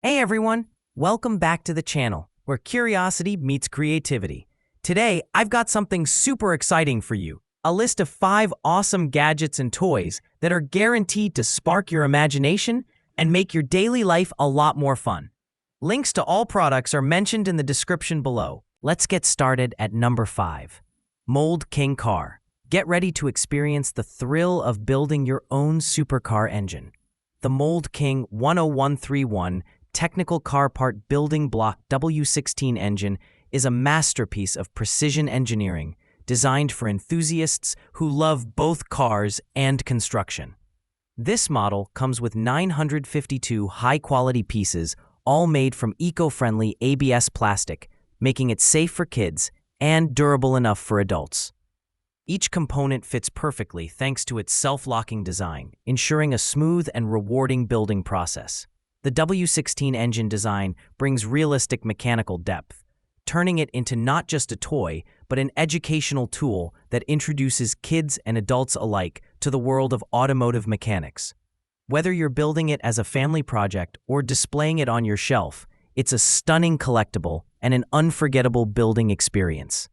Hey everyone, welcome back to the channel where curiosity meets creativity. Today, I've got something super exciting for you. A list of 5 awesome gadgets and toys that are guaranteed to spark your imagination and make your daily life a lot more fun. Links to all products are mentioned in the description below. Let's get started at number 5. Mould King Car. Get ready to experience the thrill of building your own supercar engine. The Mould King 10131 Technical Car Part Building Block W16 engine is a masterpiece of precision engineering designed for enthusiasts who love both cars and construction. This model comes with 952 high-quality pieces, all made from eco-friendly ABS plastic, making it safe for kids and durable enough for adults. Each component fits perfectly thanks to its self-locking design, ensuring a smooth and rewarding building process. The W16 engine design brings realistic mechanical depth, turning it into not just a toy, but an educational tool that introduces kids and adults alike to the world of automotive mechanics. Whether you're building it as a family project or displaying it on your shelf, it's a stunning collectible and an unforgettable building experience.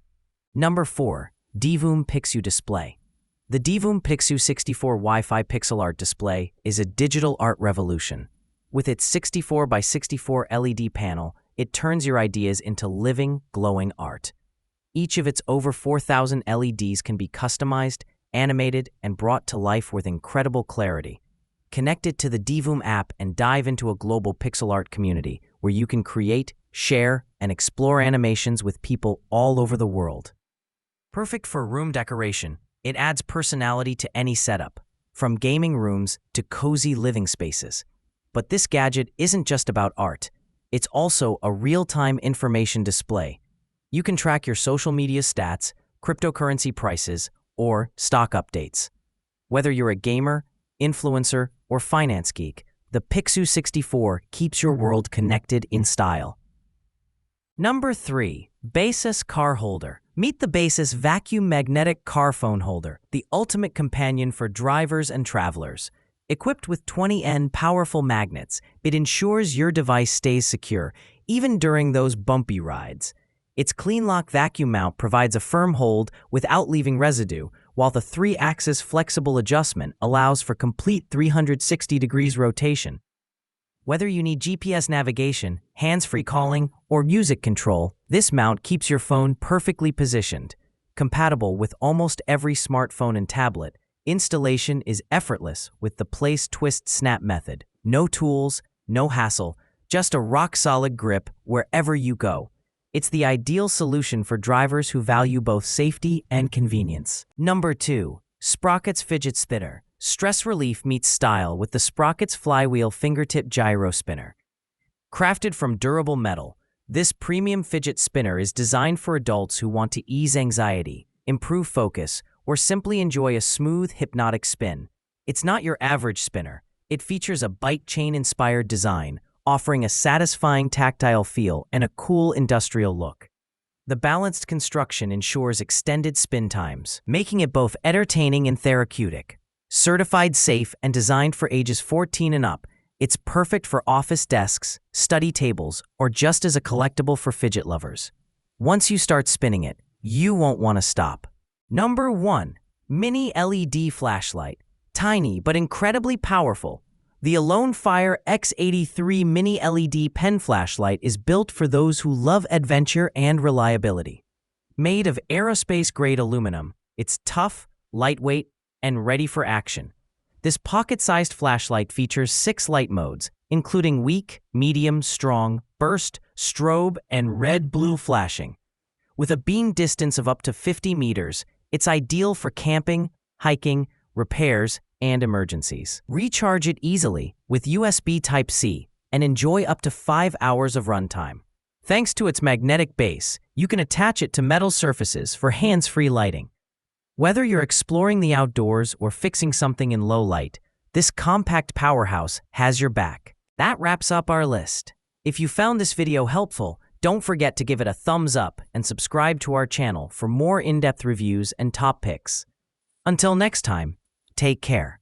Number 4. Divoom Pixoo Display. The Divoom Pixoo 64 Wi-Fi pixel art display is a digital art revolution. With its 64 by 64 LED panel, it turns your ideas into living, glowing art. Each of its over 4,000 LEDs can be customized, animated, and brought to life with incredible clarity. Connect it to the Divoom app and dive into a global pixel art community where you can create, share, and explore animations with people all over the world. Perfect for room decoration, it adds personality to any setup, from gaming rooms to cozy living spaces. But this gadget isn't just about art. It's also a real-time information display. You can track your social media stats, cryptocurrency prices, or stock updates. Whether you're a gamer, influencer, or finance geek, the Pixoo 64 keeps your world connected in style. Number 3. Baseus Car Holder. Meet the Baseus Vacuum Magnetic Car Phone Holder, the ultimate companion for drivers and travelers. Equipped with 20N powerful magnets, it ensures your device stays secure, even during those bumpy rides. Its clean-lock vacuum mount provides a firm hold without leaving residue, while the 3-axis flexible adjustment allows for complete 360 degrees rotation. Whether you need GPS navigation, hands-free calling, or music control, this mount keeps your phone perfectly positioned. Compatible with almost every smartphone and tablet, installation is effortless with the Place Twist Snap method. No tools, no hassle, just a rock-solid grip wherever you go. It's the ideal solution for drivers who value both safety and convenience. Number 2. Sprockets Fidget Spinner. Stress relief meets style with the Sprockets Flywheel Fingertip Gyro Spinner. Crafted from durable metal, this premium fidget spinner is designed for adults who want to ease anxiety, improve focus, or simply enjoy a smooth, hypnotic spin. It's not your average spinner. It features a bike chain-inspired design, offering a satisfying tactile feel and a cool industrial look. The balanced construction ensures extended spin times, making it both entertaining and therapeutic. Certified safe and designed for ages 14 and up, it's perfect for office desks, study tables, or just as a collectible for fidget lovers. Once you start spinning it, you won't want to stop. Number 1. Mini LED Flashlight. Tiny but incredibly powerful, the Alone Fire X83 Mini LED Pen Flashlight is built for those who love adventure and reliability. Made of aerospace-grade aluminum, it's tough, lightweight, and ready for action. This pocket-sized flashlight features 6 light modes, including weak, medium, strong, burst, strobe, and red-blue flashing. With a beam distance of up to 50 meters, it's ideal for camping, hiking, repairs, and emergencies. Recharge it easily with USB Type-C and enjoy up to 5 hours of runtime. Thanks to its magnetic base, you can attach it to metal surfaces for hands-free lighting. Whether you're exploring the outdoors or fixing something in low light, this compact powerhouse has your back. That wraps up our list. If you found this video helpful, don't forget to give it a thumbs up and subscribe to our channel for more in-depth reviews and top picks. Until next time, take care.